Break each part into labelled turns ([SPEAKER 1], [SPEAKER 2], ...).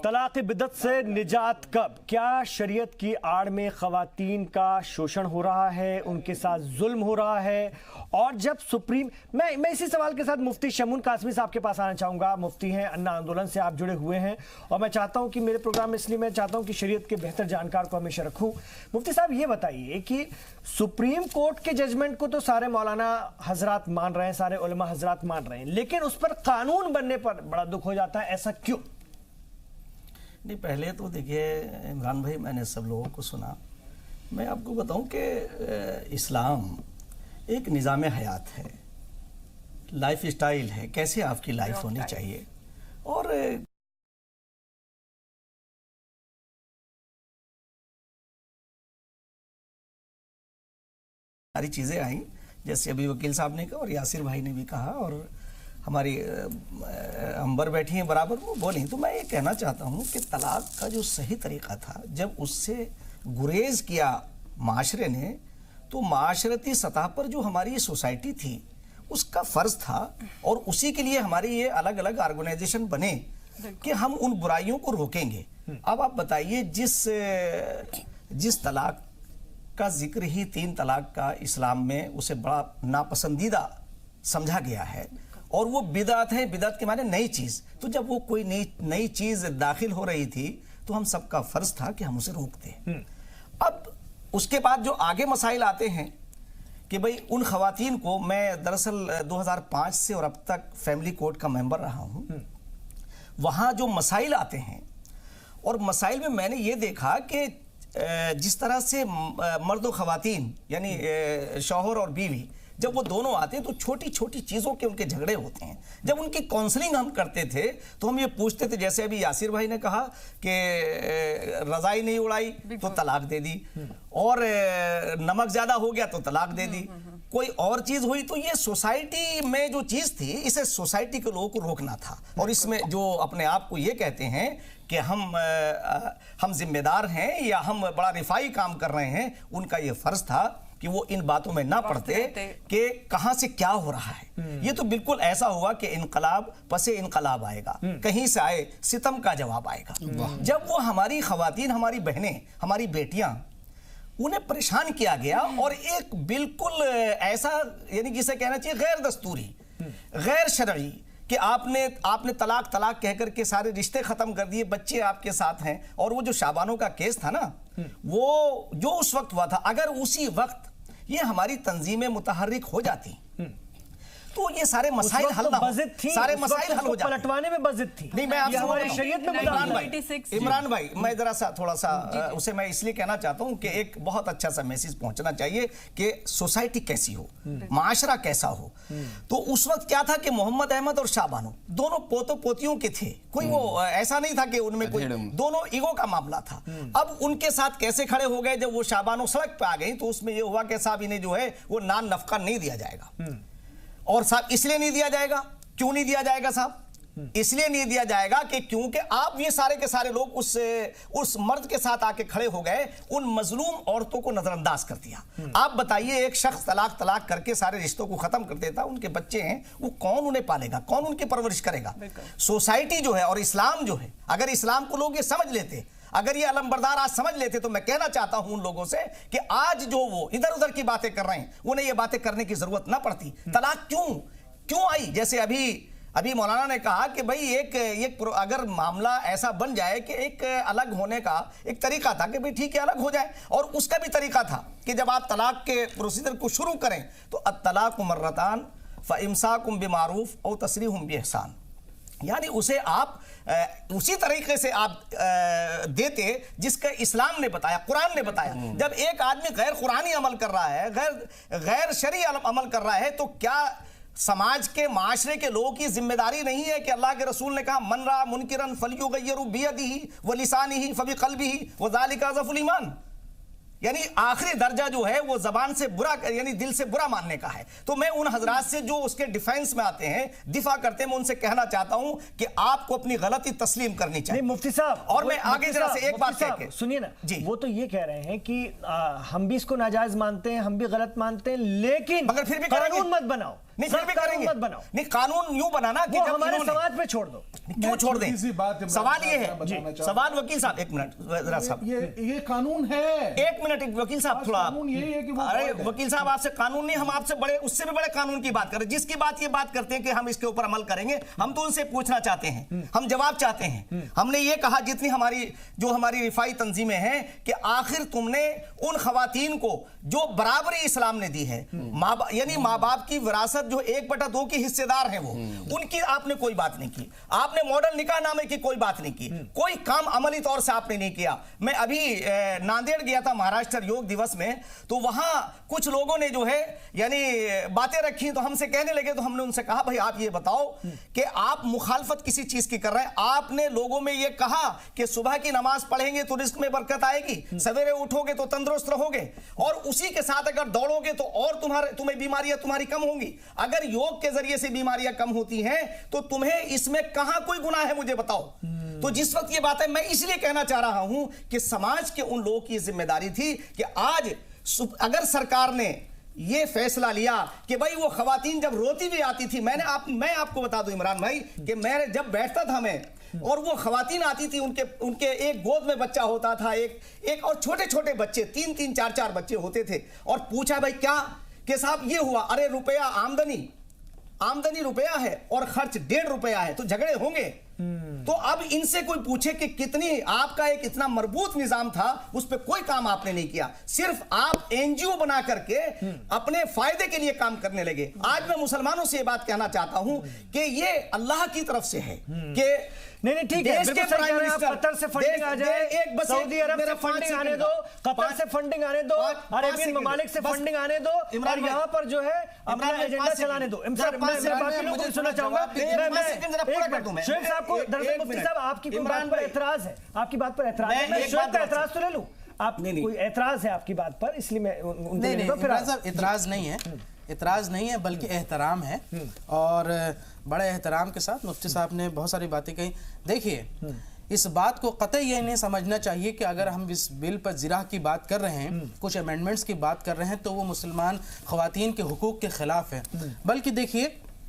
[SPEAKER 1] तलाक बिदअत से निजात कब? क्या शरीयत की आड़ में खवातीन का शोषण हो रहा है, उनके साथ जुल्म हो रहा है? और जब सुप्रीम मैं इसी सवाल के साथ मुफ्ती शमून कासमी साहब के पास आना चाहूंगा। मुफ्ती हैं, अन्ना आंदोलन से आप जुड़े हुए हैं और मैं चाहता हूं कि मेरे प्रोग्राम में इसलिए मैं चाहता हूं कि शरीयत के बेहतर जानकार को हमेशा रखूं। मुफ्ती साहब ये बताइए कि सुप्रीम कोर्ट के जजमेंट को तो सारे मौलाना हजरात मान रहे हैं, सारे उलमा हजरात मान रहे हैं, लेकिन उस पर कानून बनने पर बड़ा दुख हो जाता है, ऐसा क्यों?
[SPEAKER 2] नहीं, पहले तो देखिए इमरान भाई, मैंने सब लोगों को सुना। मैं आपको बताऊं कि इस्लाम एक निज़ाम हयात है, लाइफ स्टाइल है, कैसे आपकी लाइफ होनी चाहिए। और सारी चीज़ें आई, जैसे अभी वकील साहब ने कहा और यासिर भाई ने भी कहा, और हमारी अंबर बैठी हैं बराबर, वो बोली। तो मैं ये कहना चाहता हूँ कि तलाक का जो सही तरीका था, जब उससे गुरेज किया माशरे ने, तो माशरती सतह पर जो हमारी ये सोसाइटी थी उसका फ़र्ज़ था, और उसी के लिए हमारी ये अलग अलग ऑर्गेनाइजेशन बने कि हम उन बुराइयों को रोकेंगे। अब आप बताइए, जिस तलाक का जिक्र ही 3 तलाक का इस्लाम में उसे बड़ा नापसंदीदा समझा गया है, और वो बिदअत है। बिदअत के माने नई चीज़। तो जब वो कोई नई चीज़ दाखिल हो रही थी तो हम सबका फ़र्ज़ था कि हम उसे रोकते। अब उसके बाद जो आगे मसाइल आते हैं कि भाई उन ख़वातीन को, मैं दरअसल 2005 से और अब तक फैमिली कोर्ट का मेंबर रहा हूँ, वहाँ जो मसाइल आते हैं, और मसाइल में मैंने ये देखा कि जिस तरह से मर्द और ख़वातीन यानी शौहर और बीवी, जब वो दोनों आते हैं तो छोटी छोटी चीज़ों के उनके झगड़े होते हैं। जब उनकी काउंसलिंग हम करते थे तो हम ये पूछते थे, जैसे अभी यासिर भाई ने कहा कि रज़ाई नहीं उड़ाई तो तलाक दे दी, और नमक ज़्यादा हो गया तो तलाक दे दी, कोई और चीज़ हुई तो ये सोसाइटी में जो चीज़ थी, इसे सोसाइटी के लोगों को रोकना था। और इसमें जो अपने आप को ये कहते हैं कि हम जिम्मेदार हैं या हम बड़ा रिफाई काम कर रहे हैं, उनका ये फ़र्ज़ था कि वो इन बातों में ना पड़ते कि कहां से क्या हो रहा है। ये तो बिल्कुल ऐसा हुआ कि इनकलाब पसे इनकलाब आएगा, कहीं से आए सितम का जवाब आएगा। जब वो हमारी खवातीन, हमारी बहनें, हमारी बेटियां, उन्हें परेशान किया गया, और एक बिल्कुल ऐसा, यानी जिसे कहना चाहिए गैर दस्तूरी, गैर शरई, कि आपने तलाक कह करके सारे रिश्ते खत्म कर दिए, बच्चे आपके साथ हैं। और वो जो शाबानों का केस था ना, वो जो उस वक्त हुआ था, अगर उसी वक्त ये हमारी तंजीमें मुतहर्रिक हो जाती तो ये सारे मसाइल हल ना हो, सारे मसाइल हल हो जाते।
[SPEAKER 1] पलटवाने में बज़िद थी।
[SPEAKER 2] नहीं, मैं आपसे
[SPEAKER 1] हमारी शरीयत में
[SPEAKER 2] इमरान भाई, मैं जरा सा थोड़ा सा उसे मैं इसलिए कहना चाहता हूँ कि एक बहुत अच्छा सा मैसेज पहुंचना चाहिए कि सोसाइटी कैसी हो, माशरा कैसा हो। तो उस वक्त क्या था कि मोहम्मद अहमद और शाबानो दोनों पोतों पोतियों के थे, कोई वो ऐसा नहीं था कि उनमें कोई, दोनों ईगो का मामला था। अब उनके साथ कैसे खड़े हो गए, जब वो शाबानो सड़क पे आ गई तो उसमें ये हुआ कि साहब इन्हें जो है वो नान नफका नहीं दिया जाएगा। और साहब इसलिए नहीं दिया जाएगा, क्यों नहीं दिया जाएगा साहब? इसलिए नहीं दिया जाएगा कि क्योंकि आप ये सारे के सारे लोग उस मर्द के साथ आके खड़े हो गए, उन मजलूम औरतों को नजरअंदाज कर दिया। आप बताइए, एक शख्स तलाक करके सारे रिश्तों को खत्म कर देता, उनके बच्चे हैं, वो कौन उन्हें पालेगा, कौन उनकी परवरिश करेगा? सोसाइटी जो है और इस्लाम जो है, अगर इस्लाम को लोग ये समझ लेते, अगर ये अलमबरदार आज समझ लेते, तो मैं कहना चाहता हूं उन लोगों से कि आज जो वो इधर उधर की बातें कर रहे हैं, उन्हें ये बातें करने की जरूरत ना पड़ती। तलाक क्यों आई? जैसे अभी मौलाना ने कहा कि भाई एक अगर मामला ऐसा बन जाए कि एक अलग होने का एक तरीका था कि भाई ठीक है अलग हो जाए, और उसका भी तरीका था कि जब आप तलाक के प्रोसीजर को शुरू करें तो अत्तलाक़ु मर्रतान फ़इम्साकुम बिमारूफ़ औ तसरीहुम बिइहसान, यानी उसे आप उसी तरीके से आप देते जिसका इस्लाम ने बताया, कुरान ने बताया। जब एक आदमी गैर कुरानी अमल कर रहा है, गैर शरई अमल कर रहा है, तो क्या समाज के माशरे के लोगों की जिम्मेदारी नहीं है कि अल्लाह के रसूल ने कहा मन रा मुनकिरन फलयुगय्यिरु बियदिही व लिसानिही फबिक़ल्बिही व ज़ालिका अज़फ़ुल ईमान, यानी आखिरी दर्जा जो है वो जबान से बुरा, यानी दिल से बुरा मानने का है। तो मैं उन हजरात से जो उसके डिफेंस में आते हैं, दिफा करते हैं, मैं उनसे कहना चाहता हूं कि आपको अपनी गलती तस्लीम करनी चाहिए।
[SPEAKER 1] नहीं मुफ्ती साहब,
[SPEAKER 2] और मैं आगे जरा से एक बात कहके
[SPEAKER 1] सुनिए ना जी, वो तो ये कह रहे हैं कि हम भी इसको नाजायज मानते हैं, हम भी गलत मानते हैं, लेकिन
[SPEAKER 2] मगर फिर भी
[SPEAKER 1] कानून मत बनाओ।
[SPEAKER 2] नहीं फिर भी करेंगे,
[SPEAKER 1] मत बनाओ।
[SPEAKER 2] नहीं कानून यूं बनाना कि
[SPEAKER 1] वो
[SPEAKER 2] जब
[SPEAKER 1] हमारे
[SPEAKER 2] इन्होंने-
[SPEAKER 1] समाज पे छोड़ दो।
[SPEAKER 2] क्यों छोड़ दें? सवाल ये है, सवाल वकील साहब एक मिनट जरा साहब,
[SPEAKER 3] ये कानून है।
[SPEAKER 2] एक मिनट एक वकील साहब थोड़ा,
[SPEAKER 3] कानून यही है कि वो
[SPEAKER 2] अरे
[SPEAKER 3] void है।
[SPEAKER 2] वकील साहब आपसे कानून नहीं, हम आपसे बड़े उससे भी बड़े कानून की बात करें, जिसकी बात ये बात करते हैं कि हम इसके ऊपर अमल करेंगे। हम तो उनसे पूछना चाहते हैं, हम जवाब चाहते हैं। हमने ये कहा जितनी हमारी रिफाई तंजीमें हैं कि आखिर तुमने उन खवातीन को जो बराबरी इस्लाम ने दी है, यानी माँ बाप की विरासत जो 1/2 की हिस्सेदार है वो, उनकी आपने कोई बात नहीं की। आपने मॉडल निकाहनामे की कोई बात नहीं की, कोई काम अमली तौर से आपने नहीं किया। मैं अभी नांदेड़ गया था महाराष्ट्र योग दिवस में, तो वहां कुछ लोगों ने जो है यानी बातें रखी, तो हमसे कहने लगे, तो हमने उनसे कहा भाई आप ये बताओ कि आप मुखालफत किसी चीज की कर रहे हैं। आपने लोगों में ये कहा कि सुबह की नमाज पढ़ेंगे तो रिस्क में बरकत आएगी, सवेरे उठोगे तो तंदुरुस्त रहोगे, और उसी के साथ अगर दौड़ोगे तो और तुम्हें बीमारियां तुम्हारी कम होंगी। अगर योग के जरिए से बीमारियां कम होती हैं तो तुम्हें इसमें कहां कोई गुनाह है, मुझे बताओ। तो जिस वक्त ये बात है, मैं इसलिए कहना चाह रहा हूं कि समाज के उन लोगों की जिम्मेदारी थी कि आज अगर सरकार ने ये फैसला लिया कि भाई वो खवातीन जब रोती भी आती थी, मैं आपको बता दूं इमरान भाई कि मैं जब बैठता था मैं, और वो खवातीन आती थी, उनके एक गोद में बच्चा होता था, एक और छोटे छोटे बच्चे 3-3 4-4 बच्चे होते थे, और पूछा भाई क्या कि साहब ये हुआ, अरे रुपया आमदनी रुपया है और खर्च 1.5 रुपया है, तो झगड़े होंगे। तो अब इनसे कोई पूछे कि कितनी आपका एक इतना मजबूत निजाम था, उस पर कोई काम आपने नहीं किया, सिर्फ आप एनजीओ बना करके अपने फायदे के लिए काम करने लगे। आज मैं मुसलमानों से ये बात कहना चाहता हूं कि ये अल्लाह की तरफ से है कि
[SPEAKER 1] नहीं ठीक है, बिल्कुल सही कह रहे हैं आप। कतर से फंडिंग आ जाए, सऊदी अरब से फंडिंग आने दो, कतर से फंडिंग आने दो, अरेबियन ममालिक से फंडिंग आने दो, और यहाँ पर जो है अपना एजेंडा चलाने दो। सर मैं बाकी लोगों को सुनना चाहूंगा। शोएब साहब को, दरअसल मुफ्ती साहब आपकी कोई बात पर एतराज है, आपकी बात पर एतराज है, मैं शोएब का एतराज तो ले लूं। आप कोई एतराज है आपकी बात पर, इसलिए मैं
[SPEAKER 4] एतराज नहीं है, इतराज नहीं है बल्कि एहतराम है, और बड़े एहतराम के साथ मुफ्ती साहब ने बहुत सारी बातें कही। देखिए, इस बात को कतई ये नहीं समझना चाहिए कि अगर हम इस बिल पर जिराह की बात कर रहे हैं, कुछ अमेंडमेंट्स की बात कर रहे हैं, तो वो मुसलमान ख़वातीन के हुकूक के खिलाफ है। बल्कि देखिए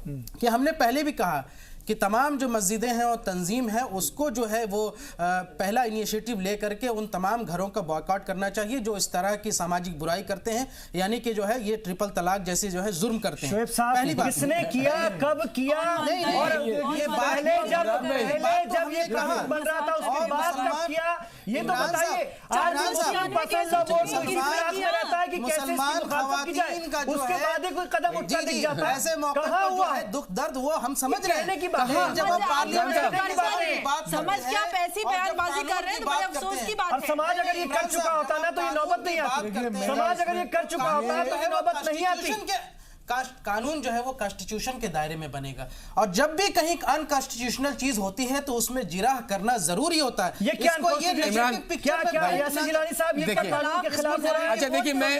[SPEAKER 4] कि हमने पहले भी कहा कि तमाम जो मस्जिदें हैं और तंजीम है, उसको जो है वो पहला इनिशिएटिव लेकर के उन तमाम घरों का बॉयकॉट करना चाहिए जो इस तरह की सामाजिक बुराई करते हैं, यानी कि जो है ये ट्रिपल तलाक जैसे जो है जुर्म करते हैं।
[SPEAKER 1] पहली बात, किसने किया, कब किया, और ये पहले जब ये कानून बन रहा था उसके बाद कब किया, ये तो बताइए। आज मुसलमान खवातीन का जो है,
[SPEAKER 4] उसके बाद कोई कदम उठता दिख जाता है, ऐसे मौके पर जो है दुख दर्द वो हम समझ रहे हैं। जब हम
[SPEAKER 5] समझ क्या आप ऐसी बयानबाजी कर रहे हैं, तो बड़े अफसोस की बात है।
[SPEAKER 1] और समाज अगर ये कर चुका होता ना तो ये नौबत नहीं आती। समाज अगर ये कर चुका होता है तो ये नौबत नहीं आती।
[SPEAKER 4] कानून जो है वो कॉन्स्टिट्यूशन के दायरे में बनेगा, और जब भी कहीं अनकॉन्स्टिट्यूशनल चीज होती है तो उसमें जिराह करना जरूरी होता है।
[SPEAKER 1] ये क्या यासिर जिलानी साहब, ये क्या कानून के खिलाफ हो रहा है?
[SPEAKER 6] अच्छा देखिए, मैं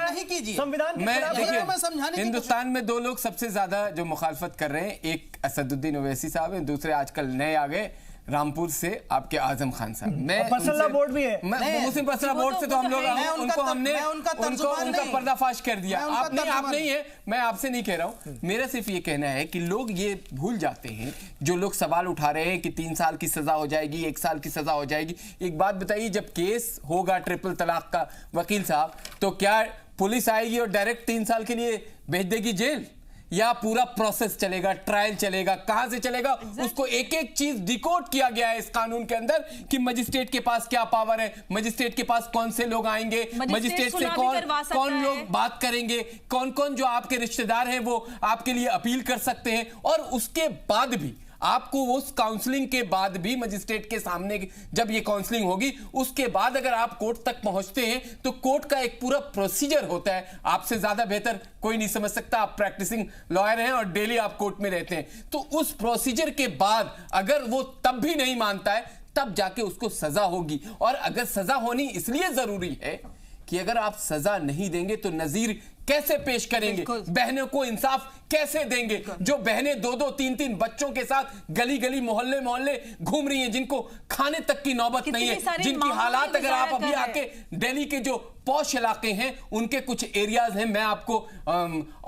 [SPEAKER 4] नहीं कीजिए,
[SPEAKER 1] संविधान के खिलाफ।
[SPEAKER 6] हिंदुस्तान में 2 लोग सबसे ज्यादा जो मुखालफत कर रहे हैं, एक असदुद्दीन ओवैसी साहब है, दूसरे आजकल नए आ गए रामपुर से आपके आजम खान साहब। मैं
[SPEAKER 1] पर्सनल बोर्ड भी है,
[SPEAKER 6] मुस्लिम पर्सनल बोर्ड से तो हम लोग हमने उनका पर्दाफाश कर दिया। आप नहीं है, मैं आपसे नहीं कह रहा हूं, मेरा सिर्फ ये कहना है कि लोग ये भूल जाते हैं, जो लोग सवाल उठा रहे हैं कि 3 साल की सजा हो जाएगी, 1 साल की सजा हो जाएगी। एक बात बताइए, जब केस होगा ट्रिपल तलाक का वकील साहब, तो क्या पुलिस आएगी और डायरेक्ट 3 साल के लिए भेज देगी जेल, या पूरा प्रोसेस चलेगा, ट्रायल चलेगा, कहां से चलेगा? उसको एक एक चीज डिकोड किया गया है इस कानून के अंदर कि मजिस्ट्रेट के पास क्या पावर है, मजिस्ट्रेट के पास कौन से लोग आएंगे, मजिस्ट्रेट से कौन लोग बात करेंगे, कौन कौन जो आपके रिश्तेदार हैं वो आपके लिए अपील कर सकते हैं। और उसके बाद भी आपको उस काउंसलिंग के बाद भी मजिस्ट्रेट के सामने जब ये काउंसलिंग होगी, उसके बाद अगर आप कोर्ट तक पहुंचते हैं तो कोर्ट का एक पूरा प्रोसीजर होता है। आपसे ज्यादा बेहतर कोई नहीं समझ सकता, आप प्रैक्टिसिंग लॉयर हैं और डेली आप कोर्ट में रहते हैं। तो उस प्रोसीजर के बाद अगर वो तब भी नहीं मानता है, तब जाके उसको सजा होगी। और अगर सजा होनी इसलिए जरूरी है कि अगर आप सजा नहीं देंगे तो नजीर कैसे पेश करेंगे, बहनों को इंसाफ कैसे देंगे। जो बहनें 2-2, 3-3 बच्चों के साथ गली गली मोहल्ले मोहल्ले घूम रही हैं, जिनको खाने तक की नौबत नहीं है, जिनकी हालात अगर आप अभी आके दिल्ली के जो पॉश इलाके हैं उनके कुछ एरियाज हैं, मैं आपको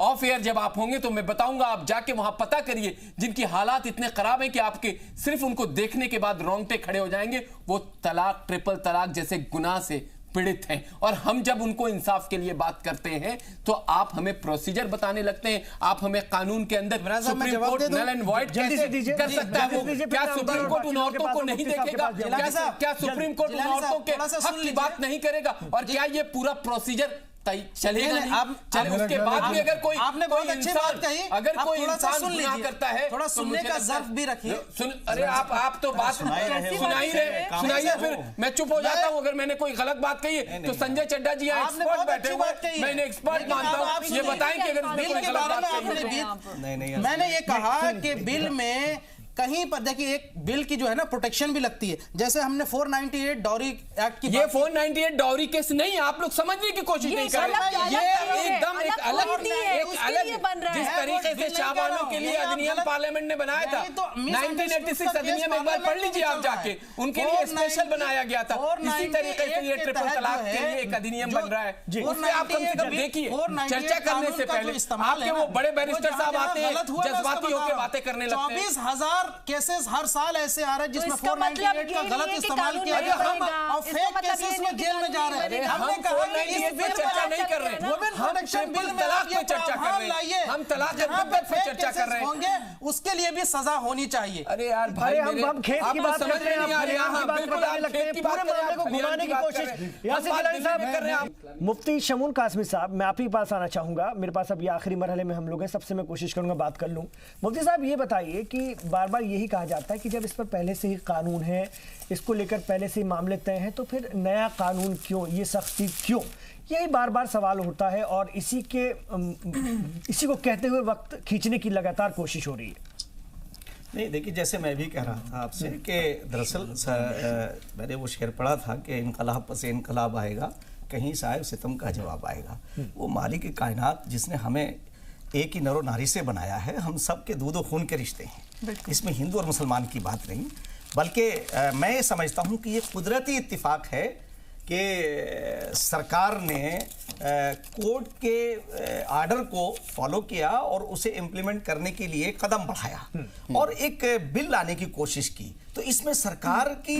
[SPEAKER 6] ऑफ एयर जब आप होंगे तो मैं बताऊंगा, आप जाके वहां पता करिए, जिनकी हालात इतने खराब हैं कि आपके सिर्फ उनको देखने के बाद रोंगटे खड़े हो जाएंगे। वो तलाक, ट्रिपल तलाक जैसे गुनाह से पीड़ित हैं। और हम जब उनको इंसाफ के लिए बात करते हैं तो आप हमें प्रोसीजर बताने लगते हैं, आप हमें कानून के अंदर supreme court null and void कैसे कर सकता है वो? क्या सुप्रीम कोर्ट उन औरतों को नहीं देखेगा? क्या सुप्रीम कोर्ट उन औरतों के हक की बात नहीं करेगा? और क्या ये पूरा प्रोसीजर चलेगा नहीं?
[SPEAKER 4] आप
[SPEAKER 6] चले उसके बाद भी अगर कोई
[SPEAKER 4] आपने बहुत अच्छी बात कही,
[SPEAKER 6] अगर कोई इंसान
[SPEAKER 4] सुन
[SPEAKER 6] गुनाह
[SPEAKER 4] लीजिए,
[SPEAKER 6] करता है
[SPEAKER 4] थोड़ा
[SPEAKER 6] तो
[SPEAKER 4] सुनने
[SPEAKER 6] मुझे
[SPEAKER 4] का
[SPEAKER 6] लगता है-
[SPEAKER 4] ज़र्फ भी रखिए।
[SPEAKER 6] अरे आप तो बात सुनाइए, फिर मैं चुप हो जाता हूं अगर मैंने कोई गलत बात कही है तो संजय चड्डा जी यहाँ
[SPEAKER 4] आपने
[SPEAKER 6] एक्सपर्ट
[SPEAKER 4] बहुत
[SPEAKER 6] बैठे
[SPEAKER 4] अच्छी
[SPEAKER 6] हुए
[SPEAKER 4] बात कही है।
[SPEAKER 6] मैं इन्हें एक्सपर्ट मानता हूँ, ये बताएं कि अगर इसने
[SPEAKER 4] बिल
[SPEAKER 6] कोई
[SPEAKER 4] के
[SPEAKER 6] गलत
[SPEAKER 4] बारे
[SPEAKER 6] बात
[SPEAKER 4] में
[SPEAKER 6] कही
[SPEAKER 4] आपने
[SPEAKER 6] है
[SPEAKER 2] नहीं,
[SPEAKER 4] मैंने ये कहा कि बिल में कहीं पर देखिए एक बिल की जो है ना प्रोटेक्शन भी लगती है। जैसे हमने 498 डॉरी एक्ट की
[SPEAKER 6] ये 498 डॉरी केस नहीं है, आप लोग समझने की कोशिश नहीं कर रहे। ये एकदम एक अलग जिस तरीके से शाबानों के लिए अधिनियम पार्लियामेंट ने बनाया था, 1986 अधिनियम एक बार पढ़ लीजिए आप जाके, उनके लिए स्पेशल बनाया गया था। इसी तरीके से ये ट्रिपल तलाक के लिए एक अधिनियम बन रहा है, उससे आप कम से कम देखिए, चर्चा करने से पहले आपके वो बड़े बैरिस्टर साहब आते हैं, जज्बाती होकर बातें करने लगते हैं।
[SPEAKER 4] 24,000 केसेस हर साल ऐसे आ रहे हैं जिसमें 498 का गलत इस्तेमाल किया गया और फेक केसेस में जेल में जा रहे हैं। हमने कहा कि इस बिल
[SPEAKER 6] चर्चा नहीं कर रहे हैं,
[SPEAKER 4] वुमेन प्रोटेक्शन बिल में
[SPEAKER 6] तलाक पे चर्चा कर रहे हैं, हम तलाक पे चर्चा कर रहे हैं,
[SPEAKER 4] होंगे उसके लिए भी सजा होनी चाहिए।
[SPEAKER 6] अरे यार भाई,
[SPEAKER 1] हम खेत की बात
[SPEAKER 6] समझ
[SPEAKER 1] करते हैं,
[SPEAKER 6] नहीं आ रही,
[SPEAKER 1] आप
[SPEAKER 6] बिल्कुल आप खेत की बात
[SPEAKER 1] मामले को घुमाने की कोशिश यासिर गिलानी साहब कर रहे हैं। मुफ्ती शमून कासमी साहब, मैं आप ही के पास आना चाहूंगा, मेरे पास अब ये आखिरी मरहले में हम लोग हैं, सबसे मैं कोशिश करूंगा बात कर लूं। मुफ्ती साहब ये बताइए कि बार बार यही कहा जाता है कि जब इस पर पहले से ही कानून है, इसको लेकर पहले से ही मामले तय हैं, तो फिर नया कानून क्यों, ये सख्ती क्यों? यही बार बार सवाल उठता है और इसी को कहते हुए वक्त खींचने की लगातार कोशिश हो रही है।
[SPEAKER 2] नहीं, देखिए, जैसे मैं भी कह रहा था आपसे कि दरअसल मैंने वो शेर पढ़ा था कि इनकलाब पसे इनकलाब आएगा, कहीं साहिब सितम का जवाब आएगा। वो मालिक की कायनात जिसने हमें एक ही नरो नारी से बनाया है, हम सब के दूध और खून के रिश्ते हैं, इसमें हिंदू और मुसलमान की बात नहीं, बल्कि मैं ये समझता हूँ कि ये कुदरती इत्तिफाक है कि सरकार ने कोर्ट के आर्डर को फॉलो किया और उसे इम्प्लीमेंट करने के लिए कदम बढ़ाया और एक बिल लाने की कोशिश की। तो इसमें सरकार की,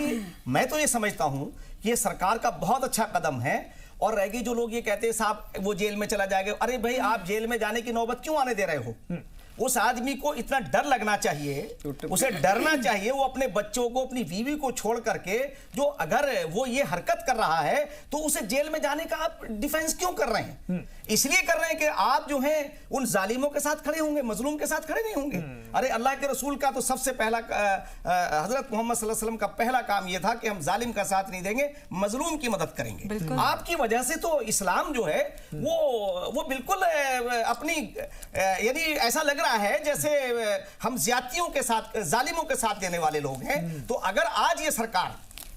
[SPEAKER 2] मैं तो ये समझता हूँ कि ये सरकार का बहुत अच्छा कदम है। और रह गई जो लोग ये कहते हैं साहब वो जेल में चला जाएगा, अरे भाई आप जेल में जाने की नौबत क्यों आने दे रहे हो? उस आदमी को इतना डर लगना चाहिए, उसे डरना चाहिए, वो अपने बच्चों को, अपनी बीवी को छोड़ करके, जो अगर वो ये हरकत कर रहा है तो उसे जेल में जाने का आप डिफेंस क्यों कर रहे हैं? इसलिए कर रहे हैं कि आप जो हैं उन जालिमों के साथ खड़े होंगे, मजलूम के साथ खड़े नहीं होंगे। अरे अल्लाह के रसूल का तो सबसे पहला, हजरत मोहम्मद सल्लल्लाहु अलैहि वसल्लम का पहला काम यह था कि हम जालिम का साथ नहीं देंगे, मजलूम की मदद करेंगे। आपकी वजह से तो इस्लाम जो है वो बिल्कुल अपनी, यानी ऐसा लग रहा है जैसे हम ज्यादतियों के साथ, जालिमों के साथ देने वाले लोग हैं। तो अगर आज ये सरकार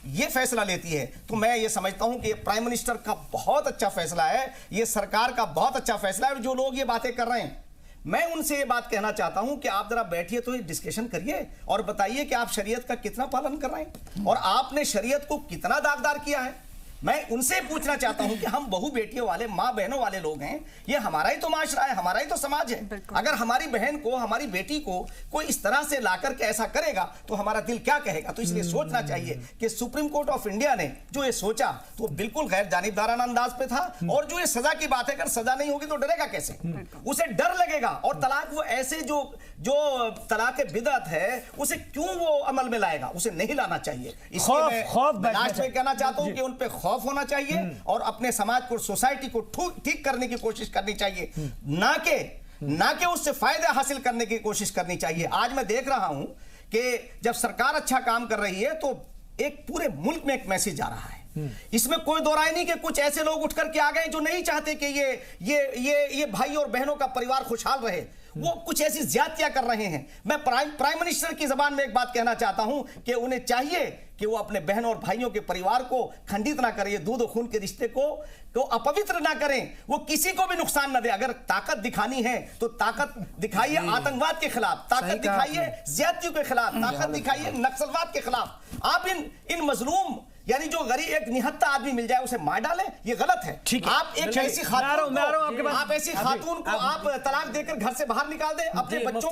[SPEAKER 2] ये फैसला लेती है तो मैं ये समझता हूं कि ये प्राइम मिनिस्टर का बहुत अच्छा फैसला है, ये सरकार का बहुत अच्छा फैसला है। जो लोग ये बातें कर रहे हैं, मैं उनसे ये बात कहना चाहता हूं कि आप जरा बैठिए तो ये डिस्कशन करिए और बताइए कि आप शरीयत का कितना पालन कर रहे हैं और आपने शरीयत को कितना दागदार किया है। मैं उनसे पूछना चाहता हूं कि हम बहु बेटियों वाले, माँ बहनों वाले लोग हैं, ये हमारा ही तो माशरा है, हमारा ही तो समाज है। अगर हमारी बहन को, हमारी बेटी को कोई इस तरह से लाकर के ऐसा करेगा तो हमारा दिल क्या कहेगा? तो इसलिए सोचना चाहिए कि सुप्रीम कोर्ट ऑफ इंडिया ने जो ये सोचा तो बिल्कुल गैर जानिबदाराना अंदाज पे था। और जो ये सजा की बात है, अगर सजा नहीं होगी तो डरेगा कैसे? उसे डर लगेगा। और तलाक, वो ऐसे जो तलाक बिदअत है उसे क्यों वो अमल में लाएगा? उसे नहीं लाना चाहिए। इसलिए मैं लास्ट में कहना चाहता हूं कि उन पे खौफ होना चाहिए और अपने समाज को, सोसाइटी को ठीक करने की कोशिश करनी चाहिए, ना कि उससे फायदा हासिल करने की कोशिश करनी चाहिए। आज मैं देख रहा हूं कि जब सरकार अच्छा काम कर रही है तो एक पूरे मुल्क में एक मैसेज आ रहा है। इसमें कोई दो राय नहीं कि कुछ ऐसे लोग उठ करके आ गए जो नहीं चाहते कि ये भाई और बहनों का परिवार खुशहाल रहे। वो कुछ ऐसी ज्यादतियां कर रहे हैं। मैं प्राइम मिनिस्टर की जबान में एक बात कहना चाहता हूं कि उन्हें चाहिए कि वो अपने बहन और भाइयों के परिवार को खंडित ना करें, दूध और खून के रिश्ते को अपवित्र ना करें, वो किसी को भी नुकसान ना दे। अगर ताकत दिखानी है तो ताकत दिखाइए आतंकवाद के खिलाफ, ताकत दिखाइए ज्यादतियों के खिलाफ, ताकत दिखाइए नक्सलवाद के खिलाफ। आप इन मजलूम यानी जो गरीब एक निहत्ता आदमी मिल जाए उसे मार डालें, ये गलत है।
[SPEAKER 1] ठीक है,
[SPEAKER 2] आप एक ऐसी खातून को आप तलाक देकर घर से बाहर निकाल दें, अपने बच्चों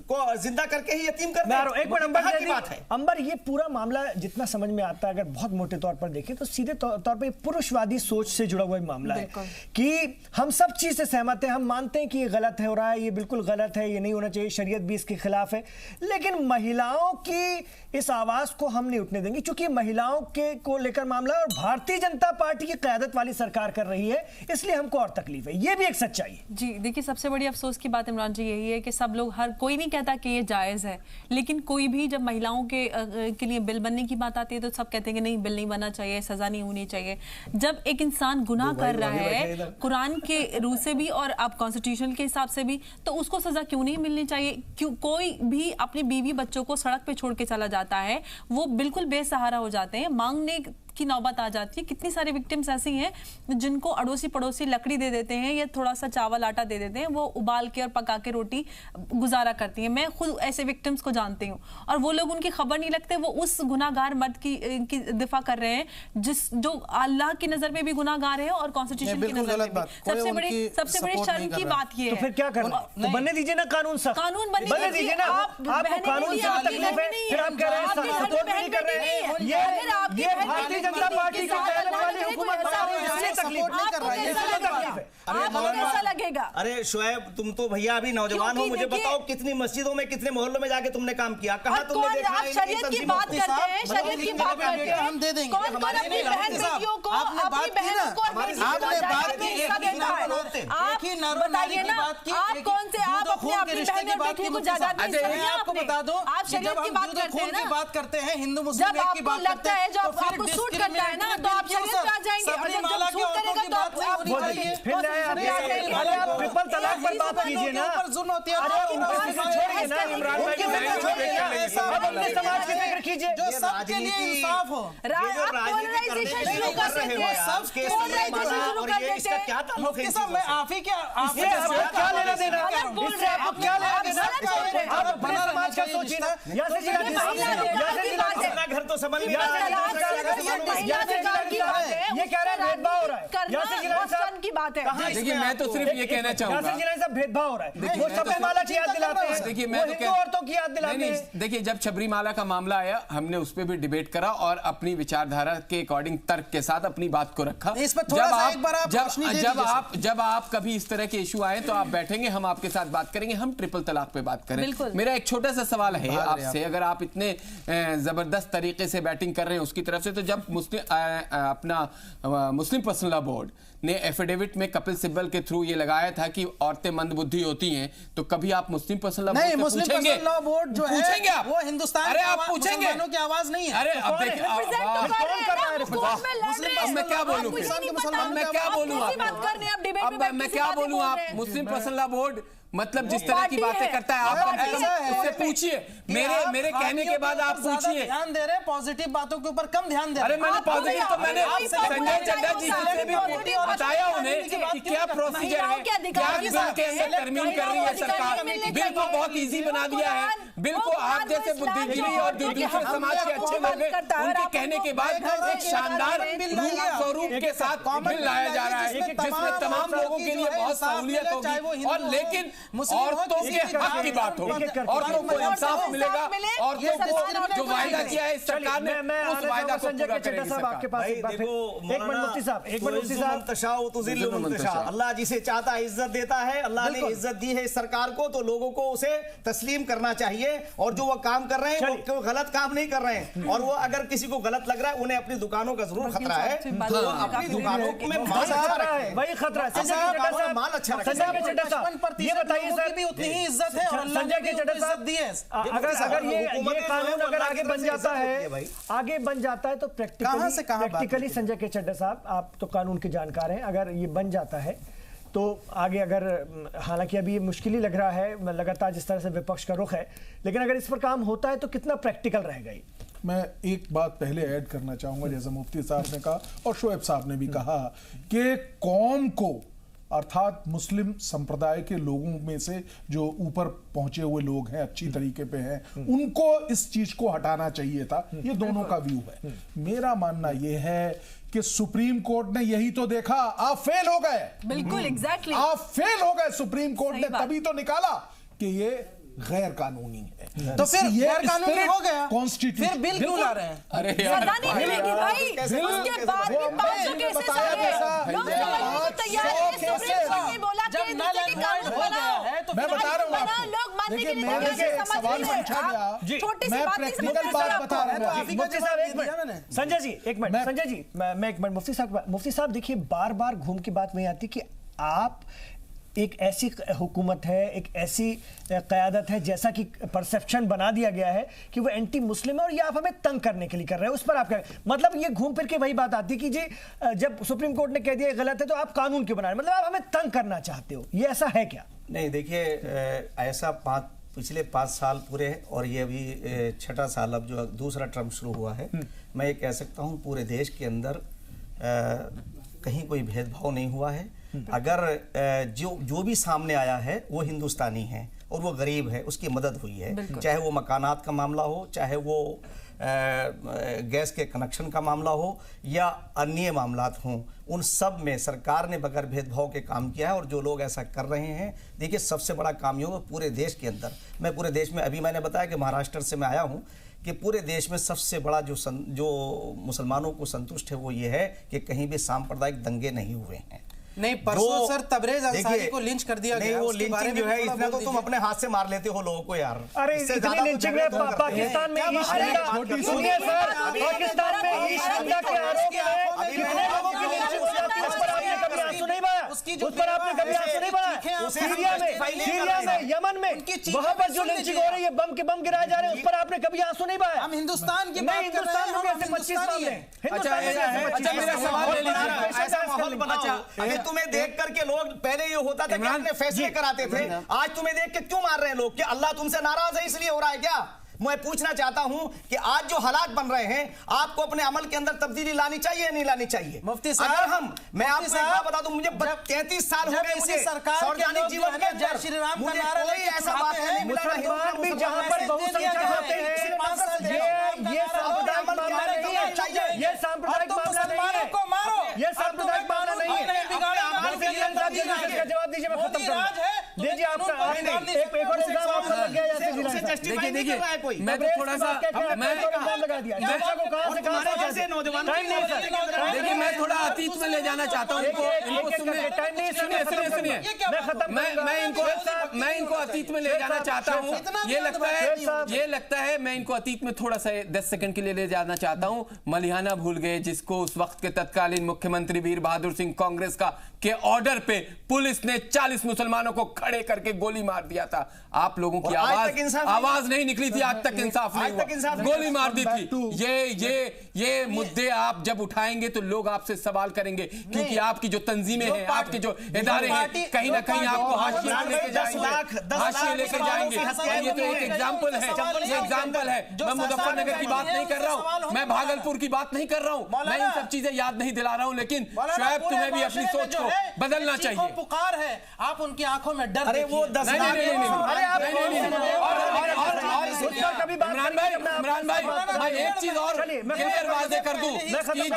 [SPEAKER 2] को जिंदा करके ही यतीम कर दें।
[SPEAKER 1] एक मिनट की बात है अंबर, ये पूरा मामला जितना समझ में आता है अगर बहुत मोटे तौर पर देखें तो सीधे तौर पर पुरुषवादी सोच से जुड़ा हुआ मामला है कि हम सब चीज से सहमत हैं, हम मानते हैं कि ये गलत है हो रहा है, ये बिल्कुल गलत है, ये नहीं होना चाहिए, शरीयत भी इसके खिलाफ है, लेकिन महिलाओं की इस आवाज को हम नहीं उठने देंगे क्योंकि महिलाओं के को लेकर मामला और भारतीय जनता पार्टी की क़यादत वाली सरकार कर रही है, इसलिए हमको और तकलीफ है। ये भी एक सच्चाई है।
[SPEAKER 5] जी देखिए, सबसे बड़ी अफसोस की बात इमरान जी यही है कि सब लोग, हर कोई नहीं कहता कि ये जायज़ है, लेकिन कोई भी जब महिलाओं के लिए बिल बनने की बात आती है तो सब कहते हैं कि नहीं, बिल नहीं बनना चाहिए, सजा नहीं होनी चाहिए। जब एक इंसान गुनाह कर रहा है कुरान के रूह से भी और आप कॉन्स्टिट्यूशन के हिसाब से भी, तो उसको सजा क्यों नहीं मिलनी चाहिए? क्यों कोई भी अपनी बीवी बच्चों को सड़क पे छोड़ के चला जाता है, वो बिल्कुल बेसहारा हो जाते हैं, मांगने की नौबत आ जाती है। कितनी सारी विक्टिम्स ऐसी हैं जिनको अड़ोसी पड़ोसी लकड़ी दे देते हैं या थोड़ा सा चावल आटा दे देते हैं, वो उबाल के और पका के रोटी गुजारा करती हैं। मैं खुद ऐसे विक्टिम्स को जानती हूँ और वो लोग, उनकी खबर नहीं लगते, वो उस गुनाहगार मर्द की दिफा कर रहे हैं जो अल्लाह की नजर में भी गुनाहगार है और कॉन्स्टिट्यूशन की नजर में भी। सबसे बड़ी शर्म की बात ये है।
[SPEAKER 1] तो फिर क्या करना? तो बनने दीजिए ना कानून सख्त,
[SPEAKER 5] कानून
[SPEAKER 1] बनने दीजिए ना। आपको कानून से तकलीफ है, फिर आप कह रहे हैं सपोर्ट नहीं कर रहे हैं। ये भारतीय जनता पार्टी की क़यादत वाली हुकूमत सपोर्ट नहीं कर रही है।
[SPEAKER 5] आपको कैसा लगेगा?
[SPEAKER 2] अरे शुएब, तुम तो भैया अभी नौजवान हो, मुझे बताओ कितनी मस्जिदों में, कितने मोहल्लों में जाके तुमने काम किया? कहाँ तुमने देखा?
[SPEAKER 5] आप शरीयत की बात करते हैं, शरीयत की बात करते हैं,
[SPEAKER 4] हम दे देंगे।
[SPEAKER 5] कौन अपनी बहन बेटियों को, अपनी बहनों को,
[SPEAKER 4] आपने बात की एक ही
[SPEAKER 5] बताइए ना, आप कौन से, आप अपनी बहन और बेटियों को जायदाद नहीं सकते?
[SPEAKER 4] मैं आपको बता दूं,
[SPEAKER 5] आप शरीयत की बात करते हैं ना,
[SPEAKER 4] बात करते हैं, हिंदू मुस्लिम
[SPEAKER 5] जब आपको लगता है, जब आपको सूट करता है ना, तो आप शरीयत पे आ जाएंगे, और जब सूट करेगा तो आप
[SPEAKER 1] ट्रिपल तलाक पर बात कीजिए ना। अरे उनको छोड़िए ना, इमरान भाई को छोड़िए, अब अपने समाज की फिक्र कीजिए
[SPEAKER 4] जो सबके लिए इंसाफ हो।
[SPEAKER 5] पोलराइजेशन शुरू कर देते हैं, पोलराइजेशन शुरू कर देते हैं।
[SPEAKER 2] क्या ताल्लुक है?
[SPEAKER 4] मैं आप ही क्या
[SPEAKER 1] क्या लेना देना? इससे आपको क्या लेना देना? आप अपने समाज का सोचिए ना। यासिर जिलानी घर तो समझ में आ रहा है, ये कह रहे हैं भेदभाव हो रहा है। यासिर जिलानी साहब
[SPEAKER 5] की बात है।
[SPEAKER 6] देखिए, मैं तो सिर्फ ये कहना चाहूंगा,
[SPEAKER 1] यासिर जिलानी साहब भेदभाव हो रहा है, वो सबरीमाला की याद दिलाते हैं,
[SPEAKER 6] देखिए
[SPEAKER 1] वो हिंदू औरतों की याद दिलाते हैं।
[SPEAKER 6] देखिए, जब सबरीमाला का मामला आया, हमने उस पर भी डिबेट करा और अपनी विचारधारा के अकॉर्डिंग तर्क के साथ अपनी बात को रखा।
[SPEAKER 4] इस पर थोड़ा सा एक बार आप रोशनी दे दीजिए।
[SPEAKER 6] जब आप कभी इस तरह के इशू आए तो आप बैठेंगे, हम आपके साथ बात करेंगे, हम ट्रिपल तलाक पे बात करें। मेरा एक छोटा सा सवाल है आपसे, अगर आप इतने जबरदस्त तरीके से बैटिंग कर रहे हैं उसकी तरफ से, तो जब मुस्लिम पर्सनल लॉ बोर्ड ने एफिडेविट में कपिल सिब्बल के थ्रू ये लगाया था कि औरतें मंदबुद्धि होती हैं, तो कभी आप मुस्लिम पर्सनल लॉ बोर्ड
[SPEAKER 4] मुस्लिम पर्सनल लॉ बोर्ड जो
[SPEAKER 6] पूछेंगे
[SPEAKER 4] है
[SPEAKER 6] आप?
[SPEAKER 4] वो हिंदुस्तान,
[SPEAKER 6] अरे आप पूछेंगे,
[SPEAKER 4] की आवाज नहीं है।
[SPEAKER 6] अरे अब देखिए, अब मैं क्या बोलूं, मैं क्या बोलूं? आप मुस्लिम पर्सनल लॉ बोर्ड मतलब जिस तरह की बातें करता है, आप उससे पूछिए। मेरे कहने के बाद आप पूछिए।
[SPEAKER 4] ध्यान दे रहे, पॉजिटिव बातों के ऊपर कम ध्यान दे रहे।
[SPEAKER 6] अरे मैंने पॉजिटिव तो मैंने संजय चड्ढा जी से भी बताया उन्हें कि क्या प्रोसीजर है, क्या बिल के अंदर तरमीम कर रही है सरकार। बिल को बहुत इजी बना दिया है, बिल को आप जैसे बुद्धिजीवी और जो दूसरे समाज के अच्छे लोग हैं उनके कहने के बाद एक शानदार स्वरूप के साथ बिल लाया जा रहा है जिसमें तमाम लोगों के लिए बहुत सहूलियत होगी। और लेकिन औरतों के हक की बात होगी, औरतों को इंसाफ मिलेगा, औरतों को जो वायदा किया है इस सरकार ने उस वायदा को पूरा करेगी सरकार।
[SPEAKER 1] आपके पास एक मिनट मुफ्ती साहब,
[SPEAKER 2] अल्लाह जिसे चाहता है इज्जत देता है। अल्लाह ने इज्जत दी है इस सरकार को, तो लोगों को उसे तस्लीम करना चाहिए। और जो वो काम कर रहे हैं वो गलत काम नहीं कर रहे हैं, और वो अगर किसी को गलत लग रहा है उन्हें अपनी दुकानों का जरूर खतरा है, तो अपनी दुकानों में माल अच्छा है,
[SPEAKER 1] वही खतरा है।
[SPEAKER 2] माल अच्छा रखें।
[SPEAKER 1] ये बताइए सर,
[SPEAKER 4] भी उतनी ही इज्जत है और
[SPEAKER 1] संजय के चड्ढा साहब दी है। अगर ये कानून अगर आगे बन जाता है तो प्रैक्टिकली संजय के चड्ढा साहब, आप तो कानून के जानकार हैं, अगर ये बन जाता है तो आगे अगर, हालांकि अभी मुश्किल ही लग रहा है लगातार जिस तरह से विपक्ष का रुख है, लेकिन अगर इस पर काम होता है तो कितना प्रैक्टिकल रहेगा ये?
[SPEAKER 3] मैं एक बात पहले ऐड करना चाहूंगा, जैसे मुफ्ती साहब ने कहा और शोएब साहब ने भी कहा कि कौम को, अर्थात मुस्लिम संप्रदाय के लोगों में से जो ऊपर पहुंचे हुए लोग हैं, अच्छी तरीके पे हैं, उनको इस चीज को हटाना चाहिए था। ये दोनों का व्यू है। मेरा मानना ये है कि सुप्रीम कोर्ट ने यही तो देखा, आप फेल हो गए।
[SPEAKER 5] बिल्कुल एग्जैक्टली
[SPEAKER 3] आप फेल हो गए। सुप्रीम कोर्ट ने तभी तो निकाला कि ये गैर कानूनी है।
[SPEAKER 4] तो फिर गैर कानूनी हो गया,
[SPEAKER 3] कॉन्स्टिट्यूशन
[SPEAKER 4] फिर बिल क्यों ला रहे हैं?
[SPEAKER 6] अरे
[SPEAKER 5] सजा नहीं मिलेगी भाई, उसके बाद भी 500 केसेस आ गए। लोग समझने को तैयार हैं कि सुप्रीम कोर्ट ने बोला कि दूसरे के कानून बनाओ,
[SPEAKER 3] मैं बता रहा हूं
[SPEAKER 5] बनाओ,
[SPEAKER 3] आपको।
[SPEAKER 5] लोग मानने के
[SPEAKER 3] देखिए,
[SPEAKER 5] लिए तैयार हैं, समझ
[SPEAKER 3] सवाल
[SPEAKER 5] रहे
[SPEAKER 3] पूछा
[SPEAKER 5] हैं।
[SPEAKER 3] गया।
[SPEAKER 5] छोटी सी
[SPEAKER 3] मैं
[SPEAKER 5] बात
[SPEAKER 3] प्रैक्टिकल बात बता रहा हूं।
[SPEAKER 1] मुफ्ती साहब एक मिनट, संजय जी एक मिनट, संजय जी मैं एक मिनट, मुफ्ती साहब देखिए, बार बार घूम की बात वही आती कि आप एक ऐसी हुकूमत है, एक ऐसी क़यादत है, जैसा कि परसेप्शन बना दिया गया है कि वो एंटी मुस्लिम है और ये आप हमें तंग करने के लिए कर रहे हैं। उस पर आप कह, मतलब ये घूम फिर के वही बात आती है कि जी जब सुप्रीम कोर्ट ने कह दिया गलत है तो आप कानून क्यों बना रहे हैं, मतलब आप हमें तंग करना चाहते हो, ये ऐसा है क्या?
[SPEAKER 2] नहीं देखिए, ऐसा पिछले 5 साल पूरे हैं और ये अभी 6ठा साल, अब जो दूसरा टर्म शुरू हुआ है, मैं ये कह सकता हूँ पूरे देश के अंदर कहीं कोई भेदभाव नहीं हुआ है। अगर जो भी सामने आया है वो हिंदुस्तानी है और वो गरीब है, उसकी मदद हुई है, चाहे वो मकानात का मामला हो, चाहे वो गैस के कनेक्शन का मामला हो या अन्य मामलात हों, उन सब में सरकार ने बगैर भेदभाव के काम किया है। और जो लोग ऐसा कर रहे हैं, देखिए सबसे बड़ा काम ये होगा पूरे देश के अंदर, मैं पूरे देश में, अभी मैंने बताया कि महाराष्ट्र से मैं आया हूँ, कि पूरे देश में सबसे बड़ा जो मुसलमानों को संतुष्ट है वो ये है कि कहीं भी सांप्रदायिक दंगे नहीं हुए हैं।
[SPEAKER 4] नहीं, परसों सर तबरेज अंसारी को लिंच कर दिया
[SPEAKER 2] नहीं,
[SPEAKER 4] गया।
[SPEAKER 2] वो
[SPEAKER 4] उसके बारे
[SPEAKER 2] लिंचिंग
[SPEAKER 4] में
[SPEAKER 2] जो है,
[SPEAKER 4] थोड़ा
[SPEAKER 2] इसमें तो
[SPEAKER 4] बोल
[SPEAKER 2] तुम
[SPEAKER 4] दीजिए।
[SPEAKER 2] अपने हाथ से मार लेते हो लोगों को यार।
[SPEAKER 1] अरे
[SPEAKER 2] इससे
[SPEAKER 1] इतनी
[SPEAKER 2] ज्यादा तो
[SPEAKER 1] लिंचिंग
[SPEAKER 2] झगड़े
[SPEAKER 1] में
[SPEAKER 2] थोड़ा करते हैं।
[SPEAKER 1] पाकिस्तान में ईश दंगा, सुनिए सर, पाकिस्तान में ईश दंगा के आरोप में कितने लोगों की लिंचिंग हो जाती है, उस पर आपने कभी आंसू नहीं बहाया? उस पर आपने कभी आंसू नहीं बहाया? सीरिया में, यमन में, वहां पर जो लिंचिंग हो रही है, बम के बम गिराए जा रहे हैं, उस पर आपने कभी आंसू नहीं बहाया?
[SPEAKER 4] हम हिंदुस्तान की बात कर रहे हैं,
[SPEAKER 1] हिंदुस्तान में
[SPEAKER 4] हम
[SPEAKER 1] कैसे 25 मामले?
[SPEAKER 6] अच्छा मेरा सवाल ले लीजिए।
[SPEAKER 2] ऐसा माहौल बनाओ। अभी तुम्हें देख करके लोग, पहले ये होता था कि अपने फैसले कराते थे, आज तुम्हें देख के क्यों मार रहे हैं लोग? कि अल्लाह तुमसे नाराज है इसलिए हो रहा है क्या? मैं पूछना चाहता हूं कि आज जो हालात बन रहे हैं, आपको अपने अमल के अंदर तब्दीली लानी चाहिए या नहीं लानी चाहिए?
[SPEAKER 4] मुफ्ती साहब,
[SPEAKER 2] अगर मैं आपको एक बात बता दूं, मुझे 33 साल हो गए मुझे सार्वजनिक जीवन के अंदर,
[SPEAKER 4] श्री राम का
[SPEAKER 2] मुझे
[SPEAKER 4] नारा
[SPEAKER 2] कोई
[SPEAKER 4] लेके
[SPEAKER 2] ऐसा बात
[SPEAKER 4] है,
[SPEAKER 2] नहीं मिला है।
[SPEAKER 1] मुसलमान भी जहां पर बहुसंख्यक होते हैं, ये सांप्रदायिक मामला नहीं है, ये सांप्रदायिक मामला नहीं है,
[SPEAKER 4] को मारो,
[SPEAKER 1] ये सांप्रदायिक मामला नहीं है। जवाब दीजिए, मैं खत्म करूंगा। दीजिए आपका एक और इल्जाम आप पर लग गया यासिर जिलानी साहब।
[SPEAKER 6] देखिए मैं तो थोड़ा सा
[SPEAKER 1] लगा दिया चर्चा को कहां से टाइम नहीं सर।
[SPEAKER 6] देखिए मैं थोड़ा अतीत में ले जाना चाहता हूँ इनको सुनिए मैं इनको अतीत में ले जाना चाहता हूँ। ये लगता है मैं इनको अतीत में थोड़ा सा 10 सेकंड के लिए ले जाना चाहता हूँ। मलिहाना भूल गए, जिसको उस वक्त के तत्कालीन मुख्यमंत्री वीर बहादुर सिंह कांग्रेस का के ऑर्डर पे पुलिस ने 40 मुसलमानों को खड़े करके गोली मार दिया था। आप लोगों की आवाज नहीं निकली थी, आज तक इंसाफ नहीं हुआ, गोली मार दी थी। ये मुद्दे आप जब उठाएंगे तो लोग आपसे सवाल करेंगे, क्योंकि आपकी जो तंजीमें हैं, आपके जो इदारे हैं, कहीं ना कहीं आपको हाशिए लेके जाएंगे। ये तो एक एग्जाम्पल है, मैं मुजफ्फरनगर की बात नहीं कर रहा हूँ, मैं भागलपुर की बात नहीं कर रहा हूँ, मैं इन सब चीजें याद नहीं दिला रहा हूँ, लेकिन शोएब तुम्हें भी अपनी सोच को बदलना चाहिए।
[SPEAKER 4] पुकार है, आप उनकी आंखों में डर
[SPEAKER 2] अरे वो 10
[SPEAKER 6] इमरान भाई मैं एक चीज और क्लियर वाज़ेह कर दूं कि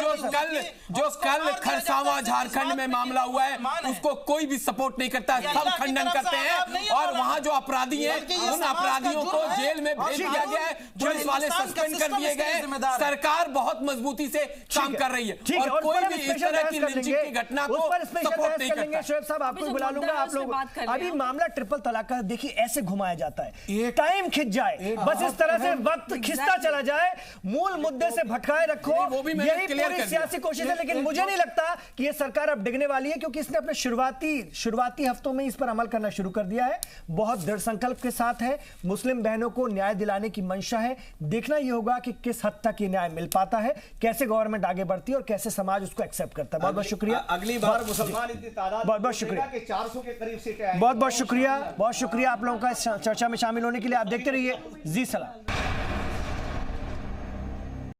[SPEAKER 6] जो कल खरसावां झारखंड में मामला हुआ है, उसको कोई भी सपोर्ट नहीं करता, सब खंडन करते हैं। और वहां जो अपराधी हैं, उन अपराधियों को जेल में भेज दिया गया है, पुलिस वाले सस्पेंड कर दिए गए। सरकार बहुत मजबूती से काम कर रही है और कोई भी इस तरह की लिंचिंग की घटना को सपोर्ट नहीं करता।
[SPEAKER 1] शोएब साहब आपको बुला लूंगा, आप लोग अभी मामला ट्रिपल तलाक का देखिए ऐसे घुमाया जाता है, टाइम खिंच जाए, बस इस तरह से वक्त खिंचता चला जाए, मूल मुद्दे से भटकाए रखो, यही पूरी सियासी कोशिश है। लेकिन मुझे नहीं लगता कि ये सरकार अब डिगने वाली है, क्योंकि इसने अपने शुरुआती हफ्तों में इस पर अमल करना शुरू कर दिया है, बहुत दृढ़ संकल्प के साथ है। मुस्लिम बहनों वालों को न्याय दिलाने की मंशा है। देखना यह होगा कि किस हद तक ये न्याय मिल पाता है, कैसे गवर्नमेंट आगे बढ़ती है और कैसे समाज उसको एक्सेप्ट करता है। बहुत बहुत शुक्रिया।
[SPEAKER 7] अगली बार मुसलमान इतनी तादाद
[SPEAKER 1] बहुत बहुत शुक्रिया
[SPEAKER 7] कि 400 के करीब सीटें आएंगी।
[SPEAKER 1] बहुत बहुत शुक्रिया आप लोगों का इस चर्चा में शामिल होने के लिए। आप देखते रहिए जी सलाम।